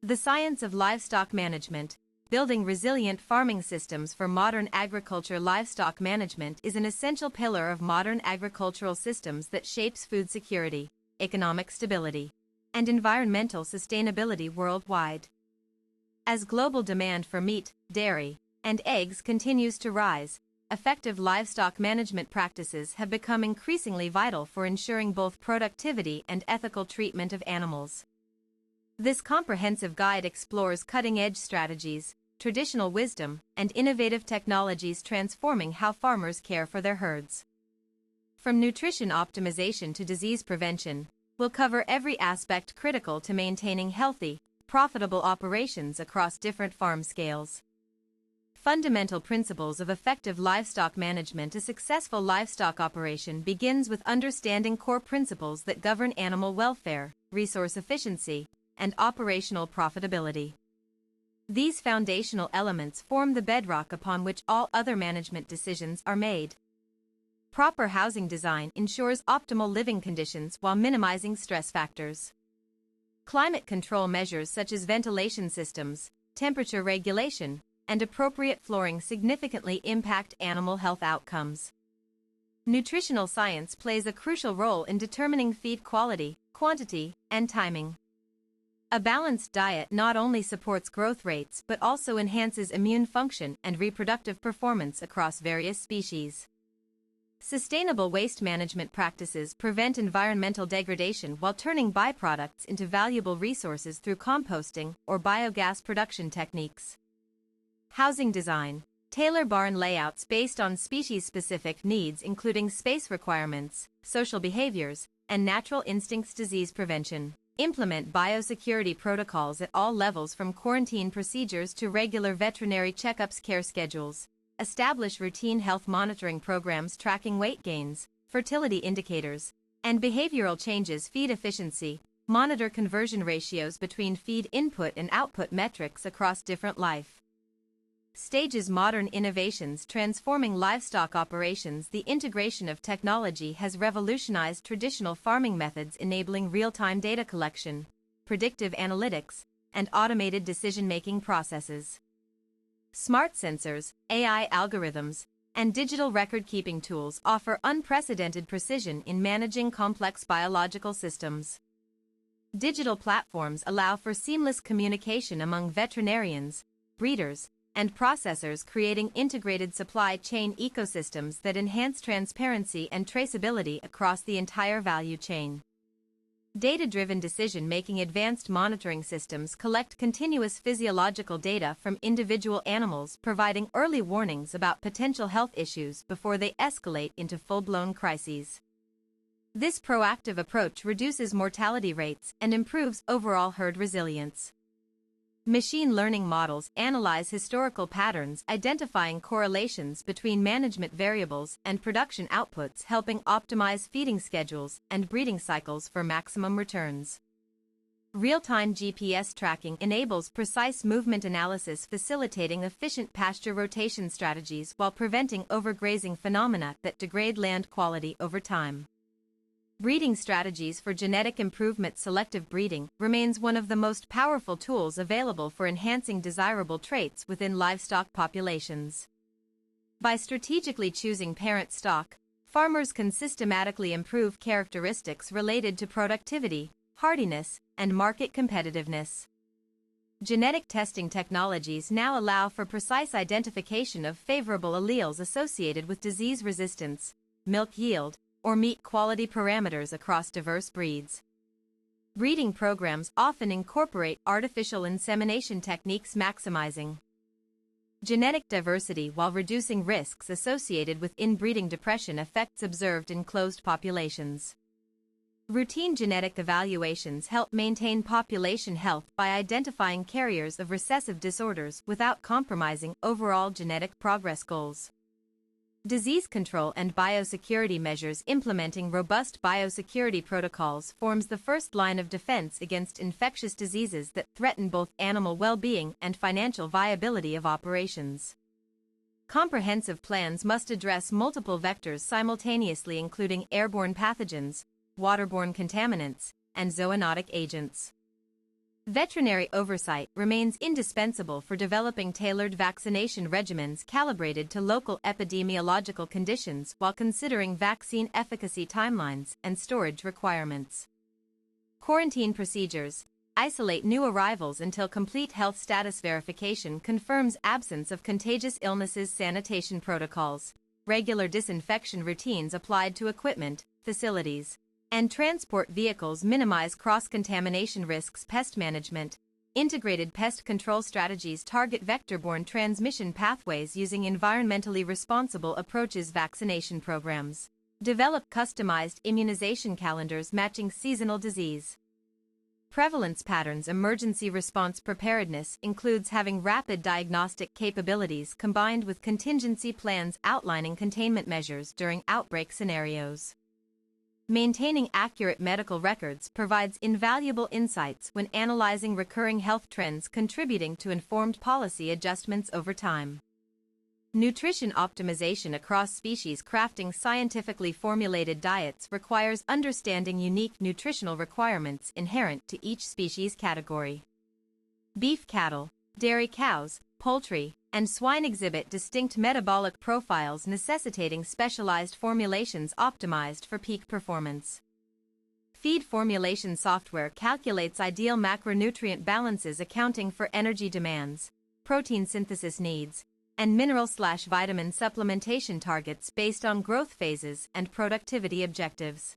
The Science of Livestock Management, building resilient farming systems for modern agriculture livestock management is an essential pillar of modern agricultural systems that shapes food security, economic stability, and environmental sustainability worldwide. As global demand for meat, dairy, and eggs continues to rise, effective livestock management practices have become increasingly vital for ensuring both productivity and ethical treatment of animals. This comprehensive guide explores cutting-edge strategies, traditional wisdom, and innovative technologies transforming how farmers care for their herds. From nutrition optimization to disease prevention, we'll cover every aspect critical to maintaining healthy, profitable operations across different farm scales. Fundamental principles of effective livestock management. A successful livestock operation begins with understanding core principles that govern animal welfare, resource efficiency, and operational profitability. These foundational elements form the bedrock upon which all other management decisions are made. Proper housing design ensures optimal living conditions while minimizing stress factors. Climate control measures such as ventilation systems, temperature regulation, and appropriate flooring significantly impact animal health outcomes. Nutritional science plays a crucial role in determining feed quality, quantity, and timing. A balanced diet not only supports growth rates but also enhances immune function and reproductive performance across various species. Sustainable waste management practices prevent environmental degradation while turning byproducts into valuable resources through composting or biogas production techniques. Housing design. Tailor barn layouts based on species-specific needs including space requirements, social behaviors, and natural instincts. Disease prevention. Implement biosecurity protocols at all levels from quarantine procedures to regular veterinary checkups. Care schedules. Establish routine health monitoring programs tracking weight gains, fertility indicators, and behavioral changes. Feed efficiency. Monitor conversion ratios between feed input and output metrics across different life stages. Modern innovations transforming livestock operations. The integration of technology has revolutionized traditional farming methods, enabling real-time data collection, predictive analytics, and automated decision-making processes. Smart sensors, AI algorithms, and digital record-keeping tools offer unprecedented precision in managing complex biological systems. Digital platforms allow for seamless communication among veterinarians, breeders, and processors, creating integrated supply chain ecosystems that enhance transparency and traceability across the entire value chain. Data-driven decision-making. Advanced monitoring systems collect continuous physiological data from individual animals, providing early warnings about potential health issues before they escalate into full-blown crises. This proactive approach reduces mortality rates and improves overall herd resilience. Machine learning models analyze historical patterns, identifying correlations between management variables and production outputs, helping optimize feeding schedules and breeding cycles for maximum returns. Real-time GPS tracking enables precise movement analysis, facilitating efficient pasture rotation strategies while preventing overgrazing phenomena that degrade land quality over time. Breeding strategies for genetic improvement. Selective breeding remains one of the most powerful tools available for enhancing desirable traits within livestock populations. By strategically choosing parent stock, farmers can systematically improve characteristics related to productivity, hardiness, and market competitiveness. Genetic testing technologies now allow for precise identification of favorable alleles associated with disease resistance, milk yield, or meat quality parameters across diverse breeds. Breeding programs often incorporate artificial insemination techniques, maximizing genetic diversity while reducing risks associated with inbreeding depression effects observed in closed populations. Routine genetic evaluations help maintain population health by identifying carriers of recessive disorders without compromising overall genetic progress goals. Disease control and biosecurity measures. Implementing robust biosecurity protocols forms the first line of defense against infectious diseases that threaten both animal well-being and financial viability of operations. Comprehensive plans must address multiple vectors simultaneously, including airborne pathogens, waterborne contaminants, and zoonotic agents. Veterinary oversight remains indispensable for developing tailored vaccination regimens calibrated to local epidemiological conditions while considering vaccine efficacy timelines and storage requirements. Quarantine procedures isolate new arrivals until complete health status verification confirms absence of contagious illnesses. Sanitation protocols, regular disinfection routines applied to equipment, facilities, and transport vehicles minimize cross-contamination risks. Pest management, integrated pest control strategies target vector-borne transmission pathways using environmentally responsible approaches. Vaccination programs develop customized immunization calendars matching seasonal disease prevalence patterns. Emergency response preparedness includes having rapid diagnostic capabilities combined with contingency plans outlining containment measures during outbreak scenarios. Maintaining accurate medical records provides invaluable insights when analyzing recurring health trends, contributing to informed policy adjustments over time. Nutrition optimization across species. Crafting scientifically formulated diets requires understanding unique nutritional requirements inherent to each species category. Beef cattle, dairy cows, poultry, and swine exhibit distinct metabolic profiles, necessitating specialized formulations optimized for peak performance. Feed formulation software calculates ideal macronutrient balances, accounting for energy demands, protein synthesis needs, and mineral/vitamin supplementation targets based on growth phases and productivity objectives.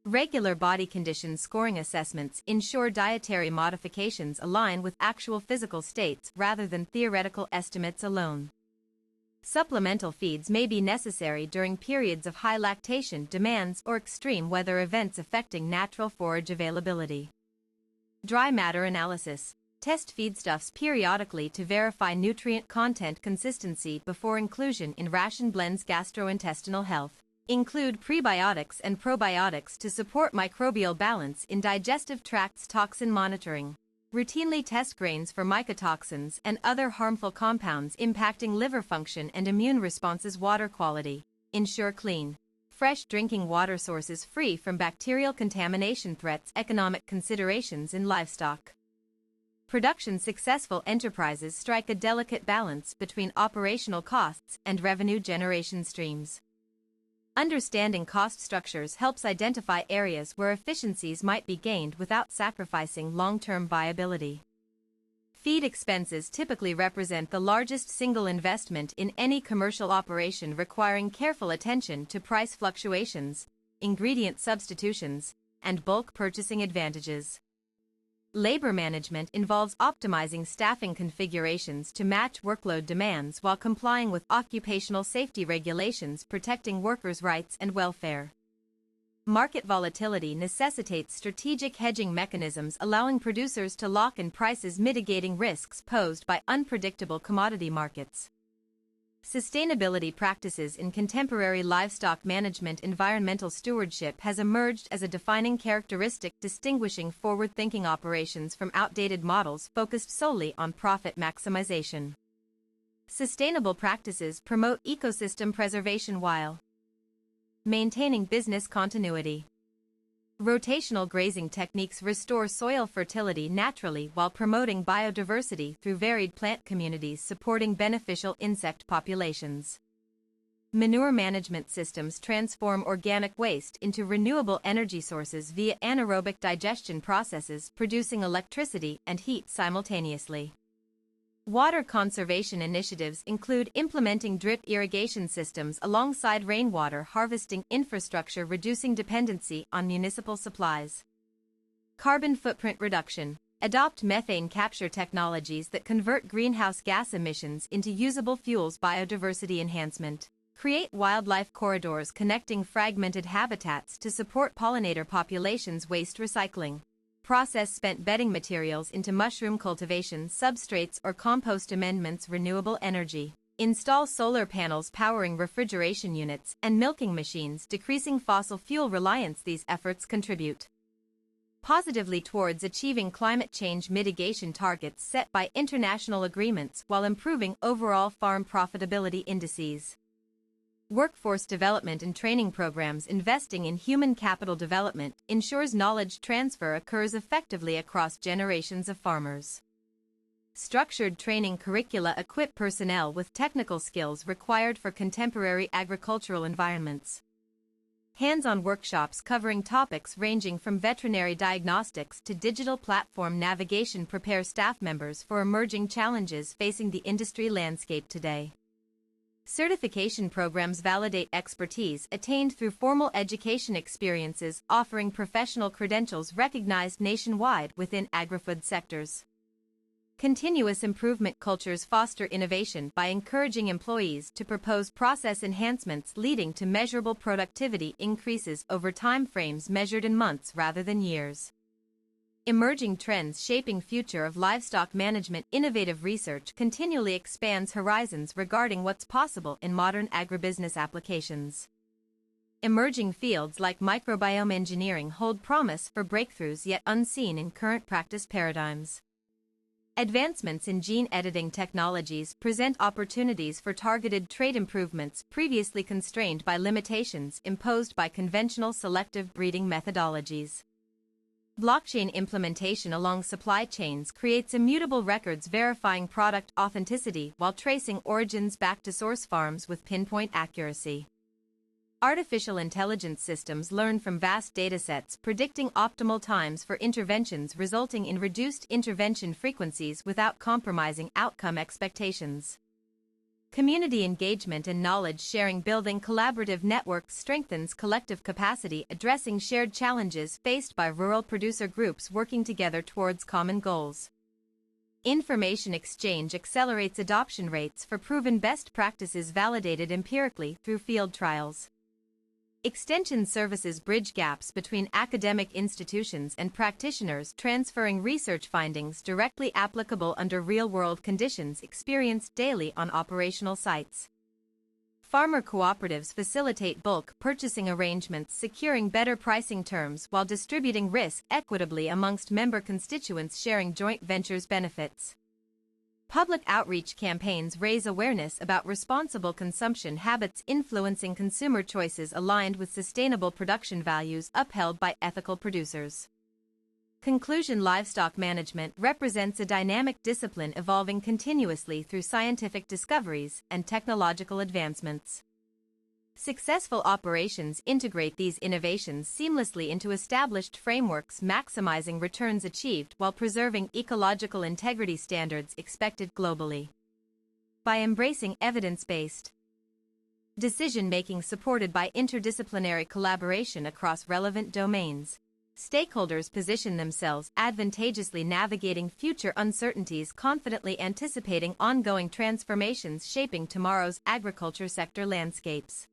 Regular body condition scoring assessments ensure dietary modifications align with actual physical states rather than theoretical estimates alone. Supplemental feeds may be necessary during periods of high lactation demands or extreme weather events affecting natural forage availability. Dry matter analysis. Test feedstuffs periodically to verify nutrient content consistency before inclusion in ration blends. Gastrointestinal health include prebiotics and probiotics to support microbial balance in digestive tracts. Toxin monitoring routinely test grains for mycotoxins and other harmful compounds impacting liver function and immune responses. Water quality ensure clean, fresh drinking water sources free from bacterial contamination threats. Economic considerations in livestock production. Successful enterprises strike a delicate balance between operational costs and revenue generation streams. Understanding cost structures helps identify areas where efficiencies might be gained without sacrificing long-term viability. Feed expenses typically represent the largest single investment in any commercial operation, requiring careful attention to price fluctuations, ingredient substitutions, and bulk purchasing advantages. Labor management involves optimizing staffing configurations to match workload demands while complying with occupational safety regulations protecting workers' rights and welfare. Market volatility necessitates strategic hedging mechanisms allowing producers to lock in prices, mitigating risks posed by unpredictable commodity markets. Sustainability practices in contemporary livestock management. Environmental stewardship has emerged as a defining characteristic, distinguishing forward-thinking operations from outdated models focused solely on profit maximization. Sustainable practices promote ecosystem preservation while maintaining business continuity. Rotational grazing techniques restore soil fertility naturally while promoting biodiversity through varied plant communities, supporting beneficial insect populations. Manure management systems transform organic waste into renewable energy sources via anaerobic digestion processes, producing electricity and heat simultaneously. Water conservation initiatives include implementing drip irrigation systems alongside rainwater harvesting infrastructure, reducing dependency on municipal supplies. Carbon footprint reduction. Adopt methane capture technologies that convert greenhouse gas emissions into usable fuels. Biodiversity enhancement. Create wildlife corridors connecting fragmented habitats to support pollinator populations. Waste recycling. Process spent bedding materials into mushroom cultivation, substrates, or compost amendments. Renewable energy. Install solar panels powering refrigeration units and milking machines, decreasing fossil fuel reliance. These efforts contribute positively towards achieving climate change mitigation targets set by international agreements while improving overall farm profitability indices. Workforce development and training programs investing in human capital development ensures knowledge transfer occurs effectively across generations of farmers. Structured training curricula equip personnel with technical skills required for contemporary agricultural environments. Hands-on workshops covering topics ranging from veterinary diagnostics to digital platform navigation prepare staff members for emerging challenges facing the industry landscape today. Certification programs validate expertise attained through formal education experiences, offering professional credentials recognized nationwide within agri-food sectors. Continuous improvement cultures foster innovation by encouraging employees to propose process enhancements leading to measurable productivity increases over time frames measured in months rather than years. Emerging trends shaping future of livestock management. Innovative research continually expands horizons regarding what's possible in modern agribusiness applications. Emerging fields like microbiome engineering hold promise for breakthroughs yet unseen in current practice paradigms. Advancements in gene editing technologies present opportunities for targeted trait improvements previously constrained by limitations imposed by conventional selective breeding methodologies. Blockchain implementation along supply chains creates immutable records verifying product authenticity while tracing origins back to source farms with pinpoint accuracy. Artificial intelligence systems learn from vast datasets predicting optimal times for interventions resulting in reduced intervention frequencies without compromising outcome expectations. Community engagement and knowledge sharing building collaborative networks strengthens collective capacity addressing shared challenges faced by rural producer groups working together towards common goals. Information exchange accelerates adoption rates for proven best practices validated empirically through field trials. Extension services bridge gaps between academic institutions and practitioners transferring research findings directly applicable under real-world conditions experienced daily on operational sites. Farmer cooperatives facilitate bulk purchasing arrangements securing better pricing terms while distributing risk equitably amongst member constituents sharing joint ventures benefits. Public outreach campaigns raise awareness about responsible consumption habits influencing consumer choices aligned with sustainable production values upheld by ethical producers. Conclusion: livestock management represents a dynamic discipline evolving continuously through scientific discoveries and technological advancements. Successful operations integrate these innovations seamlessly into established frameworks, maximizing returns achieved while preserving ecological integrity standards expected globally. By embracing evidence-based decision-making supported by interdisciplinary collaboration across relevant domains, stakeholders position themselves advantageously navigating future uncertainties, confidently anticipating ongoing transformations shaping tomorrow's agriculture sector landscapes.